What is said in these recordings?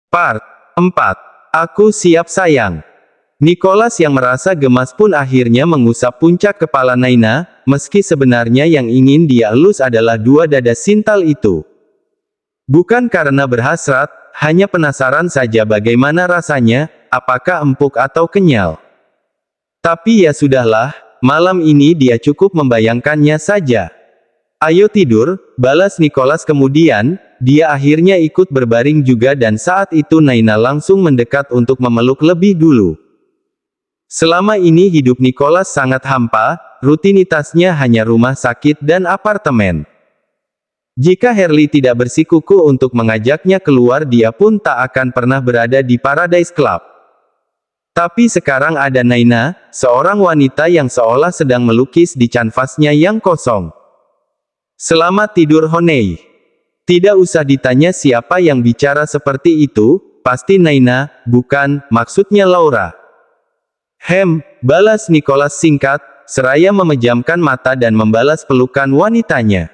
Part 4. Aku siap sayang. Nicholas yang merasa gemas pun akhirnya mengusap puncak kepala Naina, meski sebenarnya yang ingin dia elus adalah dua dada sintal itu. Bukan karena berhasrat, hanya penasaran saja bagaimana rasanya, apakah empuk atau kenyal. Tapi ya sudahlah, malam ini dia cukup membayangkannya saja. Ayo tidur, balas Nicholas kemudian, dia akhirnya ikut berbaring juga dan saat itu Naina langsung mendekat untuk memeluk lebih dulu. Selama ini hidup Nicholas sangat hampa, rutinitasnya hanya rumah sakit dan apartemen. Jika Harley tidak bersikuku untuk mengajaknya keluar dia pun tak akan pernah berada di Paradise Club. Tapi sekarang ada Naina, seorang wanita yang seolah sedang melukis di kanvasnya yang kosong. Selamat tidur Honey. Tidak usah ditanya siapa yang bicara seperti itu, pasti Naina, bukan, maksudnya Laura. Balas Nicholas singkat, seraya memejamkan mata dan membalas pelukan wanitanya.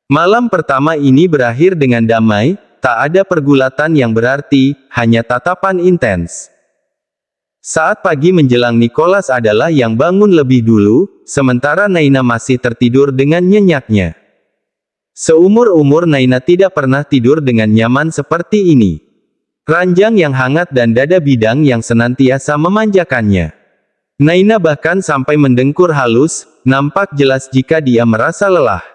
Malam pertama ini berakhir dengan damai, tak ada pergulatan yang berarti, hanya tatapan intens. Saat pagi menjelang Nicholas adalah yang bangun lebih dulu, sementara Naina masih tertidur dengan nyenyaknya. Seumur-umur Naina tidak pernah tidur dengan nyaman seperti ini. Ranjang yang hangat dan dada bidang yang senantiasa memanjakannya. Naina bahkan sampai mendengkur halus, nampak jelas jika dia merasa lelah.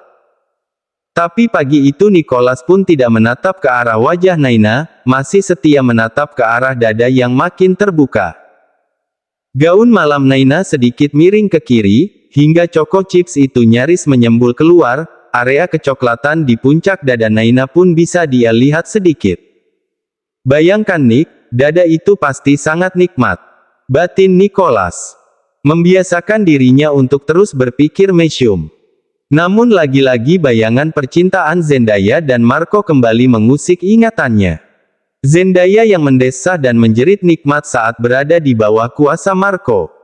Tapi pagi itu Nicholas pun tidak menatap ke arah wajah Naina, masih setia menatap ke arah dada yang makin terbuka. Gaun malam Naina sedikit miring ke kiri, hingga Choco Chips itu nyaris menyembul keluar, area kecoklatan di puncak dada Naina pun bisa dia lihat sedikit. Bayangkan Nick, dada itu pasti sangat nikmat. Batin Nicholas. Membiasakan dirinya untuk terus berpikir mesum. Namun lagi-lagi bayangan percintaan Zendaya dan Marco kembali mengusik ingatannya. Zendaya yang mendesah dan menjerit nikmat saat berada di bawah kuasa Marco.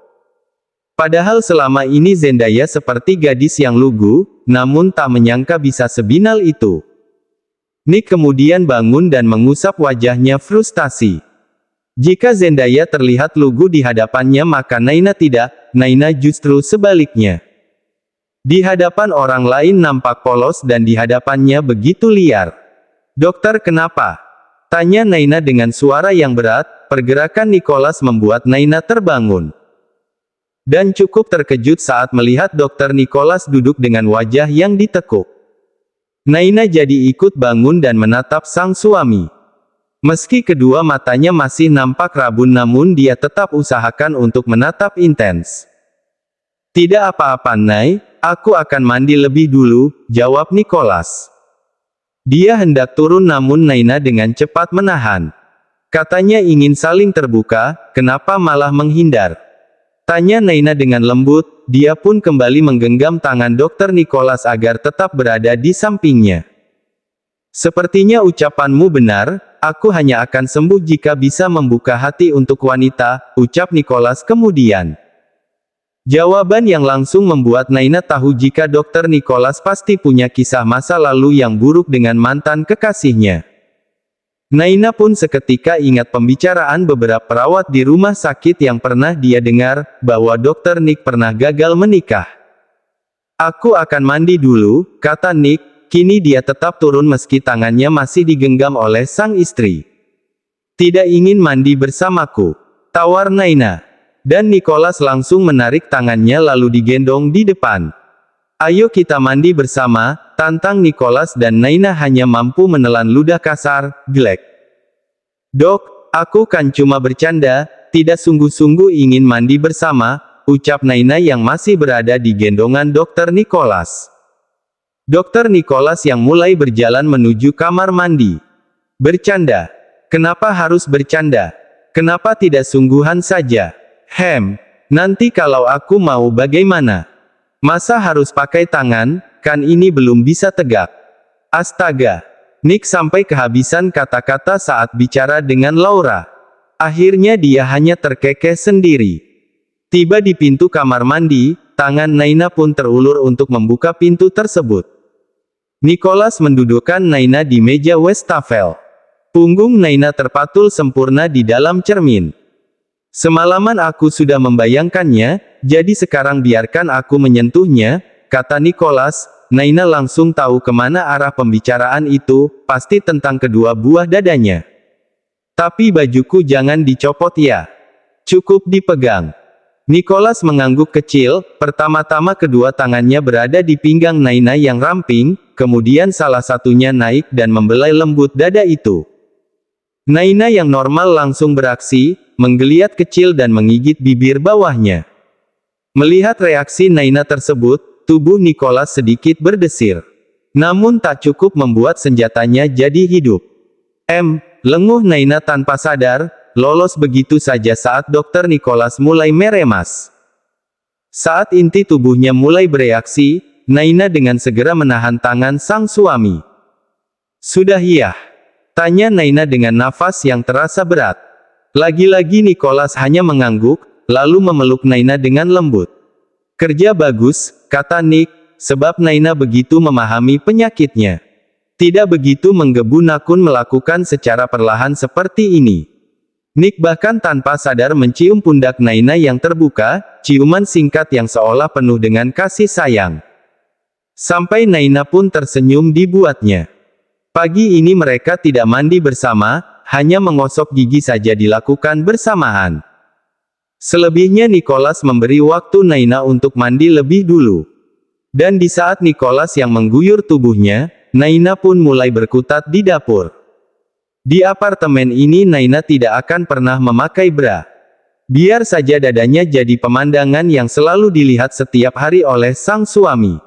Padahal selama ini Zendaya seperti gadis yang lugu, namun tak menyangka bisa sebinal itu. Nick kemudian bangun dan mengusap wajahnya frustasi. Jika Zendaya terlihat lugu di hadapannya maka Naina tidak, Naina justru sebaliknya. Di hadapan orang lain nampak polos dan di hadapannya begitu liar. Dokter kenapa? Tanya Naina dengan suara yang berat, pergerakan Nicholas membuat Naina terbangun. Dan cukup terkejut saat melihat Dokter Nicholas duduk dengan wajah yang ditekuk. Naina jadi ikut bangun dan menatap sang suami. Meski kedua matanya masih nampak rabun namun dia tetap usahakan untuk menatap intens. Tidak apa-apa Nay, aku akan mandi lebih dulu, jawab Nicholas. Dia hendak turun namun Naina dengan cepat menahan. Katanya ingin saling terbuka, kenapa malah menghindar? Tanya Naina dengan lembut, dia pun kembali menggenggam tangan Dokter Nicholas agar tetap berada di sampingnya. Sepertinya ucapanmu benar, aku hanya akan sembuh jika bisa membuka hati untuk wanita, ucap Nicholas kemudian. Jawaban yang langsung membuat Naina tahu jika Dokter Nicholas pasti punya kisah masa lalu yang buruk dengan mantan kekasihnya. Naina pun seketika ingat pembicaraan beberapa perawat di rumah sakit yang pernah dia dengar, bahwa Dokter Nick pernah gagal menikah. Aku akan mandi dulu, kata Nick, kini dia tetap turun meski tangannya masih digenggam oleh sang istri. Tidak ingin mandi bersamaku, tawar Naina. Dan Nicholas langsung menarik tangannya lalu digendong di depan. Ayo kita mandi bersama, tantang Nicholas dan Naina hanya mampu menelan ludah kasar, gelek. Dok, aku kan cuma bercanda, tidak sungguh-sungguh ingin mandi bersama, ucap Naina yang masih berada di gendongan Dokter Nicholas. Dokter Nicholas yang mulai berjalan menuju kamar mandi. Bercanda? Kenapa harus bercanda? Kenapa tidak sungguhan saja? Nanti kalau aku mau bagaimana? Masa harus pakai tangan, kan ini belum bisa tegak. Astaga. Nick sampai kehabisan kata-kata saat bicara dengan Laura. Akhirnya dia hanya terkekeh sendiri. Tiba di pintu kamar mandi, tangan Naina pun terulur untuk membuka pintu tersebut. Nicholas mendudukkan Naina di meja wastafel. Punggung Naina terpatul sempurna di dalam cermin. Semalaman aku sudah membayangkannya, jadi sekarang biarkan aku menyentuhnya, kata Nicholas. Naina langsung tahu kemana arah pembicaraan itu, pasti tentang kedua buah dadanya. Tapi bajuku jangan dicopot ya. Cukup dipegang. Nicholas mengangguk kecil, pertama-tama kedua tangannya berada di pinggang Naina yang ramping, kemudian salah satunya naik dan membelai lembut dada itu. Naina yang normal langsung beraksi, menggeliat kecil dan menggigit bibir bawahnya. Melihat reaksi Naina tersebut, tubuh Nicholas sedikit berdesir. Namun tak cukup membuat senjatanya jadi hidup. Lenguh Naina tanpa sadar, lolos begitu saja saat Dr. Nicholas mulai meremas. Saat inti tubuhnya mulai bereaksi, Naina dengan segera menahan tangan sang suami. Sudah ya? Tanya Naina dengan nafas yang terasa berat. Lagi-lagi Nicholas hanya mengangguk, lalu memeluk Naina dengan lembut. Kerja bagus, kata Nick, sebab Naina begitu memahami penyakitnya. Tidak begitu menggebu Nakun melakukan secara perlahan seperti ini. Nick bahkan tanpa sadar mencium pundak Naina yang terbuka, ciuman singkat yang seolah penuh dengan kasih sayang. Sampai Naina pun tersenyum dibuatnya. Pagi ini mereka tidak mandi bersama, hanya mengosok gigi saja dilakukan bersamaan. Selebihnya Nicholas memberi waktu Naina untuk mandi lebih dulu. Dan di saat Nicholas yang mengguyur tubuhnya, Naina pun mulai berkutat di dapur. Di apartemen ini Naina tidak akan pernah memakai bra. Biar saja dadanya jadi pemandangan yang selalu dilihat setiap hari oleh sang suami.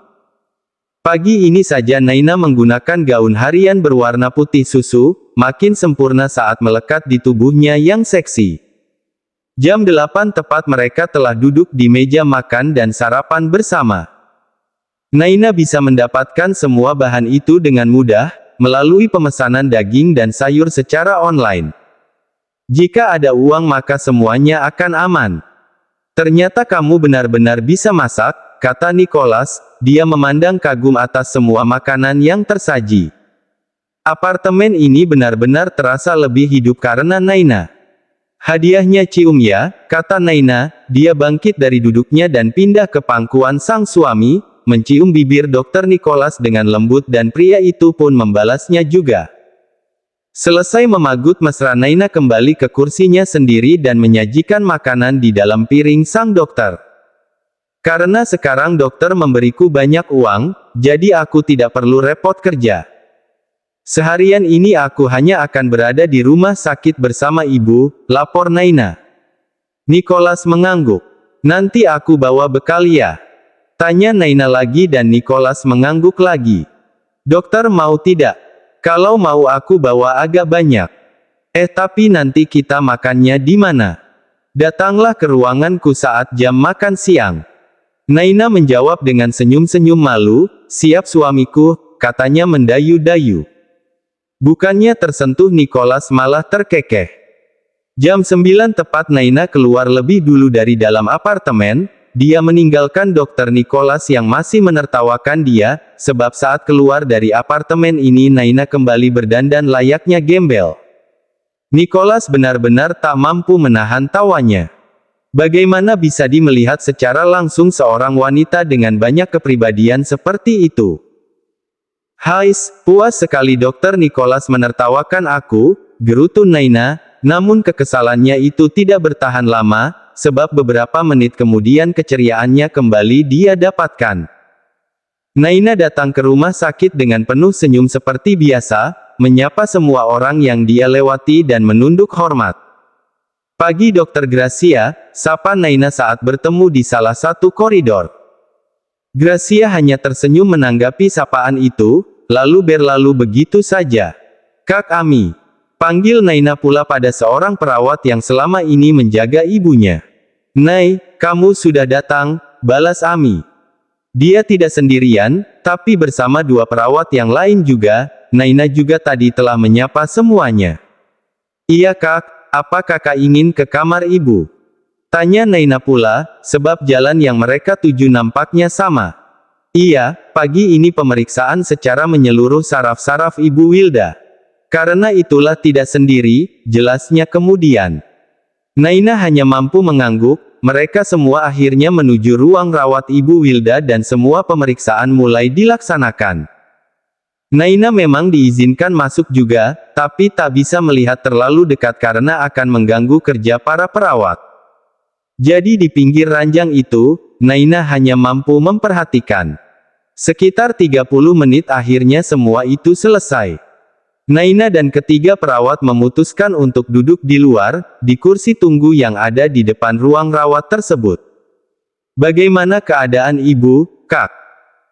Pagi ini saja Naina menggunakan gaun harian berwarna putih susu, makin sempurna saat melekat di tubuhnya yang seksi. Jam 8 tepat mereka telah duduk di meja makan dan sarapan bersama. Naina bisa mendapatkan semua bahan itu dengan mudah, melalui pemesanan daging dan sayur secara online. Jika ada uang maka semuanya akan aman. Ternyata kamu benar-benar bisa masak, kata Nicholas, dia memandang kagum atas semua makanan yang tersaji. Apartemen ini benar-benar terasa lebih hidup karena Naina. Hadiahnya cium ya, kata Naina, dia bangkit dari duduknya dan pindah ke pangkuan sang suami, mencium bibir Dr. Nicholas dengan lembut dan pria itu pun membalasnya juga. Selesai memagut mesra Naina kembali ke kursinya sendiri dan menyajikan makanan di dalam piring sang dokter. Karena sekarang dokter memberiku banyak uang, jadi aku tidak perlu repot kerja. Seharian ini aku hanya akan berada di rumah sakit bersama ibu, lapor Naina. Nicholas mengangguk. Nanti aku bawa bekal ya? Tanya Naina lagi dan Nicholas mengangguk lagi. Dokter mau tidak? Kalau mau aku bawa agak banyak. Tapi nanti kita makannya di mana? Datanglah ke ruanganku saat jam makan siang. Naina menjawab dengan senyum-senyum malu, siap suamiku, katanya mendayu-dayu. Bukannya tersentuh Nicholas malah terkekeh. Jam 9 tepat Naina keluar lebih dulu dari dalam apartemen, dia meninggalkan Dr. Nicholas yang masih menertawakan dia, sebab saat keluar dari apartemen ini Naina kembali berdandan layaknya gembel. Nicholas benar-benar tak mampu menahan tawanya. Bagaimana bisa melihat secara langsung seorang wanita dengan banyak kepribadian seperti itu? Hais, puas sekali Dr. Nicholas menertawakan aku, gerutu Naina, namun kekesalannya itu tidak bertahan lama, sebab beberapa menit kemudian keceriaannya kembali dia dapatkan. Naina datang ke rumah sakit dengan penuh senyum seperti biasa, menyapa semua orang yang dia lewati dan menunduk hormat. Pagi Dr. Gracia, sapa Naina saat bertemu di salah satu koridor. Gracia hanya tersenyum menanggapi sapaan itu, lalu berlalu begitu saja. Kak Ami. Panggil Naina pula pada seorang perawat yang selama ini menjaga ibunya. Nay, kamu sudah datang, balas Ami. Dia tidak sendirian, tapi bersama dua perawat yang lain juga. Naina juga tadi telah menyapa semuanya. Iya kak. Apa kakak ingin ke kamar ibu? Tanya Naina pula, sebab jalan yang mereka tuju nampaknya sama. Iya, pagi ini pemeriksaan secara menyeluruh saraf-saraf ibu Wilda. Karena itulah tidak sendiri, jelasnya kemudian. Naina hanya mampu mengangguk. Mereka semua akhirnya menuju ruang rawat Ibu Wilda dan semua pemeriksaan mulai dilaksanakan. Naina memang diizinkan masuk juga, tapi tak bisa melihat terlalu dekat karena akan mengganggu kerja para perawat. Jadi di pinggir ranjang itu, Naina hanya mampu memperhatikan. Sekitar 30 menit akhirnya semua itu selesai. Naina dan ketiga perawat memutuskan untuk duduk di luar, di kursi tunggu yang ada di depan ruang rawat tersebut. "Bagaimana keadaan ibu, Kak?"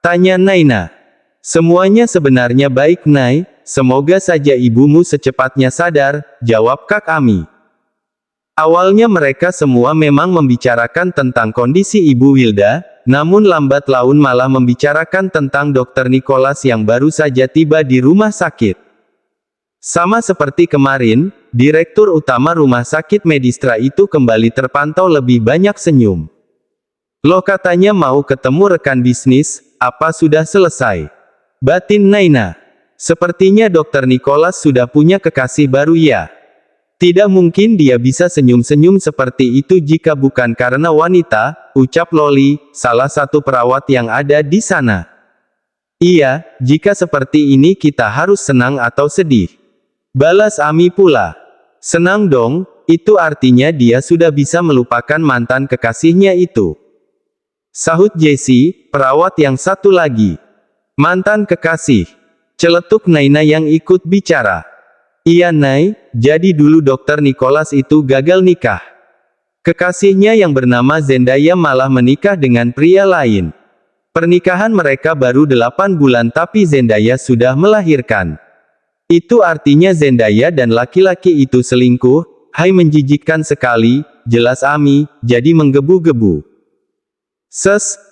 tanya Naina. "Semuanya sebenarnya baik, Nay, semoga saja ibumu secepatnya sadar," jawab Kak Ami. Awalnya mereka semua memang membicarakan tentang kondisi Ibu Wilda, namun lambat laun malah membicarakan tentang Dr. Nicholas yang baru saja tiba di rumah sakit. Sama seperti kemarin, Direktur Utama Rumah Sakit Medistra itu kembali terpantau lebih banyak senyum. "Loh, katanya mau ketemu rekan bisnis, apa sudah selesai?" batin Naina. "Sepertinya Dr. Nicholas sudah punya kekasih baru ya. Tidak mungkin dia bisa senyum-senyum seperti itu jika bukan karena wanita," ucap Loli, salah satu perawat yang ada di sana. "Iya, jika seperti ini kita harus senang atau sedih?" balas Ami pula. "Senang dong, itu artinya dia sudah bisa melupakan mantan kekasihnya itu," sahut Jessie, perawat yang satu lagi. "Mantan kekasih?" celetuk Naina yang ikut bicara. "Iya, Nay, jadi dulu Dr. Nicholas itu gagal nikah. Kekasihnya yang bernama Zendaya malah menikah dengan pria lain. Pernikahan mereka baru 8 bulan tapi Zendaya sudah melahirkan. Itu artinya Zendaya dan laki-laki itu selingkuh. Hai, menjijikkan sekali," jelas Ami, jadi menggebu-gebu.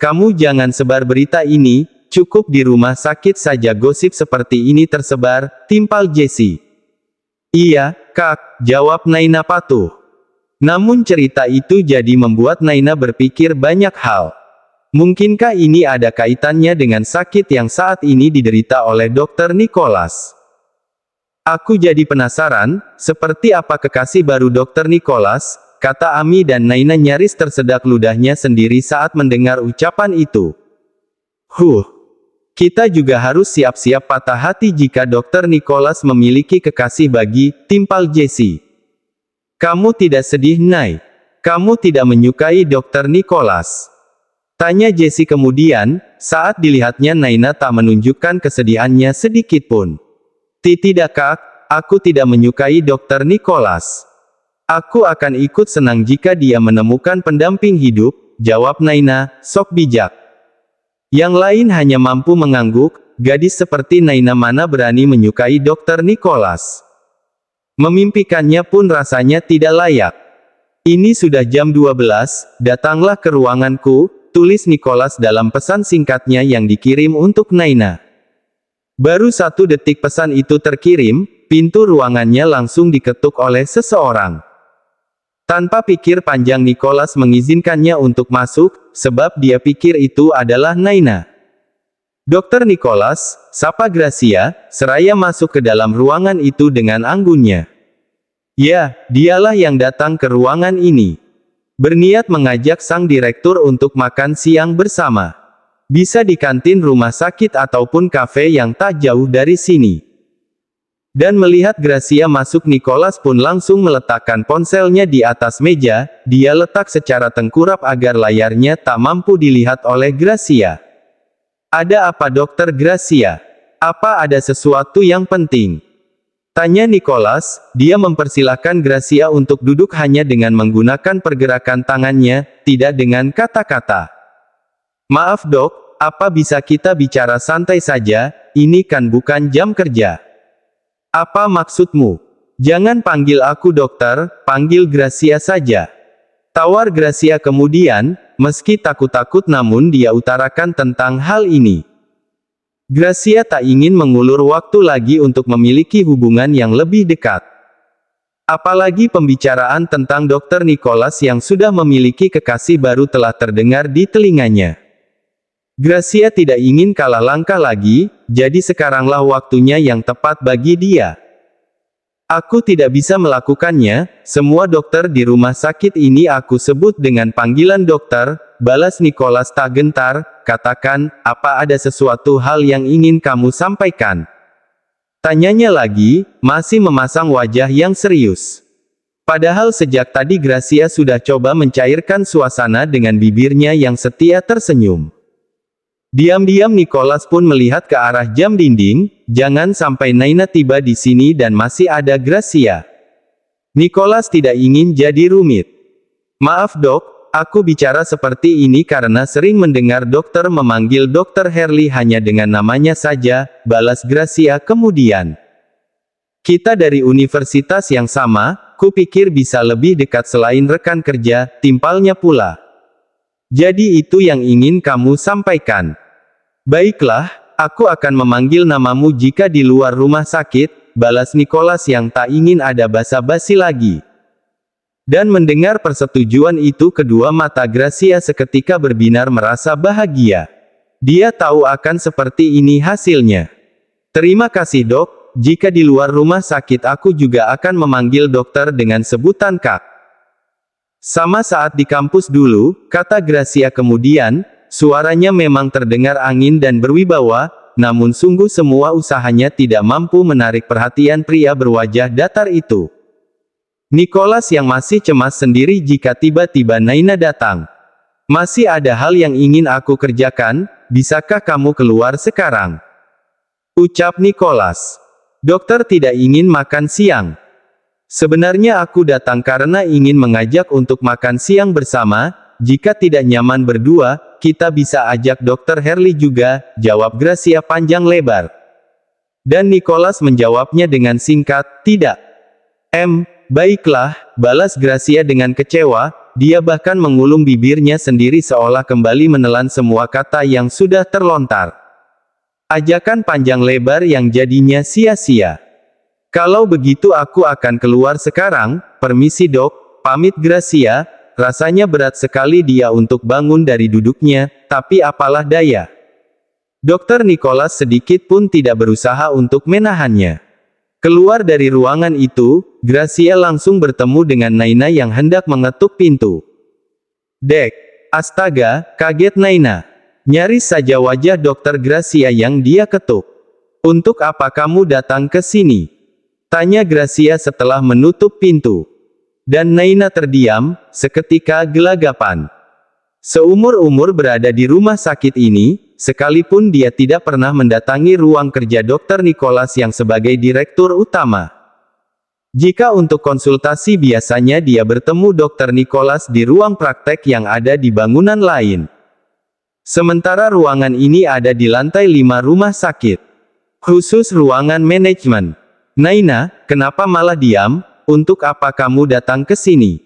Kamu jangan sebar berita ini, cukup di rumah sakit saja gosip seperti ini tersebar," timpal Jessie. "Iya, Kak," jawab Naina patuh. Namun cerita itu jadi membuat Naina berpikir banyak hal. Mungkinkah ini ada kaitannya dengan sakit yang saat ini diderita oleh Dr. Nicholas? "Aku jadi penasaran, seperti apa kekasih baru Dr. Nicholas," kata Ami dan Naina nyaris tersedak ludahnya sendiri saat mendengar ucapan itu. Kita juga harus siap-siap patah hati jika Dr. Nicholas memiliki kekasih bagi," timpal Jessie. "Kamu tidak sedih, Nay? Kamu tidak menyukai Dr. Nicholas?" tanya Jessie kemudian, saat dilihatnya Naina tak menunjukkan kesedihannya sedikit pun. "Tidak, Kak, aku tidak menyukai Dr. Nicholas. Aku akan ikut senang jika dia menemukan pendamping hidup," jawab Naina, sok bijak. Yang lain hanya mampu mengangguk. Gadis seperti Naina mana berani menyukai Dr. Nicholas. Memimpikannya pun rasanya tidak layak. "Ini sudah jam 12, datanglah ke ruanganku," tulis Nicholas dalam pesan singkatnya yang dikirim untuk Naina. Baru 1 detik pesan itu terkirim, pintu ruangannya langsung diketuk oleh seseorang. Tanpa pikir panjang Nicholas mengizinkannya untuk masuk, sebab dia pikir itu adalah Naina. "Dr. Nicholas," sapa Gracia, seraya masuk ke dalam ruangan itu dengan anggunnya. Ya, dialah yang datang ke ruangan ini. Berniat mengajak sang direktur untuk makan siang bersama. Bisa di kantin rumah sakit ataupun kafe yang tak jauh dari sini. Dan melihat Gracia masuk, Nicholas pun langsung meletakkan ponselnya di atas meja. Dia letak secara tengkurap agar layarnya tak mampu dilihat oleh Gracia. "Ada apa, Dokter Gracia? Apa ada sesuatu yang penting?" tanya Nicholas. Dia mempersilahkan Gracia untuk duduk hanya dengan menggunakan pergerakan tangannya, tidak dengan kata-kata. "Maaf, Dok, apa bisa kita bicara santai saja? Ini kan bukan jam kerja." "Apa maksudmu? Jangan panggil aku dokter, panggil Gracia saja," tawar Gracia kemudian, meski takut-takut namun dia utarakan tentang hal ini. Gracia tak ingin mengulur waktu lagi untuk memiliki hubungan yang lebih dekat. Apalagi pembicaraan tentang Dr. Nicholas yang sudah memiliki kekasih baru telah terdengar di telinganya. Gracia tidak ingin kalah langkah lagi, jadi sekaranglah waktunya yang tepat bagi dia. Aku tidak bisa melakukannya, semua dokter di rumah sakit ini aku sebut dengan panggilan dokter, balas Nicholas tak gentar. Katakan, apa ada sesuatu hal yang ingin kamu sampaikan? Tanyanya lagi, masih memasang wajah yang serius. Padahal sejak tadi Gracia sudah coba mencairkan suasana dengan bibirnya yang setia tersenyum. Diam-diam Nicholas pun melihat ke arah jam dinding, jangan sampai Naina tiba di sini dan masih ada Gracia. Nicholas tidak ingin jadi rumit. Maaf dok, aku bicara seperti ini karena sering mendengar dokter memanggil Dr. Hurley hanya dengan namanya saja, balas Gracia kemudian. Kita dari universitas yang sama, kupikir bisa lebih dekat selain rekan kerja, timpalnya pula. Jadi itu yang ingin kamu sampaikan. Baiklah, aku akan memanggil namamu jika di luar rumah sakit, balas Nicholas yang tak ingin ada basa-basi lagi. Dan mendengar persetujuan itu kedua mata Gracia seketika berbinar merasa bahagia. Dia tahu akan seperti ini hasilnya. Terima kasih dok, jika di luar rumah sakit aku juga akan memanggil dokter dengan sebutan Kak. Sama saat di kampus dulu, kata Gracia kemudian, suaranya memang terdengar angin dan berwibawa, namun sungguh semua usahanya tidak mampu menarik perhatian pria berwajah datar itu. Nicholas yang masih cemas sendiri jika tiba-tiba Naina datang. Masih ada hal yang ingin aku kerjakan, bisakah kamu keluar sekarang? Ucap Nicholas. Dokter tidak ingin makan siang. Sebenarnya aku datang karena ingin mengajak untuk makan siang bersama, jika tidak nyaman berdua, kita bisa ajak Dr. Hurley juga, jawab Gracia panjang lebar. Dan Nicholas menjawabnya dengan singkat, tidak. Baiklah, balas Gracia dengan kecewa, dia bahkan mengulung bibirnya sendiri seolah kembali menelan semua kata yang sudah terlontar. Ajakan panjang lebar yang jadinya sia-sia. Kalau begitu aku akan keluar sekarang, permisi dok, pamit Gracia, rasanya berat sekali dia untuk bangun dari duduknya, tapi apalah daya. Dr. Nicholas sedikit pun tidak berusaha untuk menahannya. Keluar dari ruangan itu, Gracia langsung bertemu dengan Naina yang hendak mengetuk pintu. Dek, astaga, kaget Naina. Nyaris saja wajah Dr. Gracia yang dia ketuk. Untuk apa kamu datang ke sini? Tanya Gracia setelah menutup pintu. Dan Naina terdiam, seketika gelagapan. Seumur-umur berada di rumah sakit ini, sekalipun dia tidak pernah mendatangi ruang kerja Dr. Nicholas yang sebagai direktur utama. Jika untuk konsultasi biasanya dia bertemu Dr. Nicholas di ruang praktek yang ada di bangunan lain. Sementara ruangan ini ada di lantai 5 rumah sakit. Khusus ruangan manajemen. Naina, kenapa malah diam? Untuk apa kamu datang ke sini?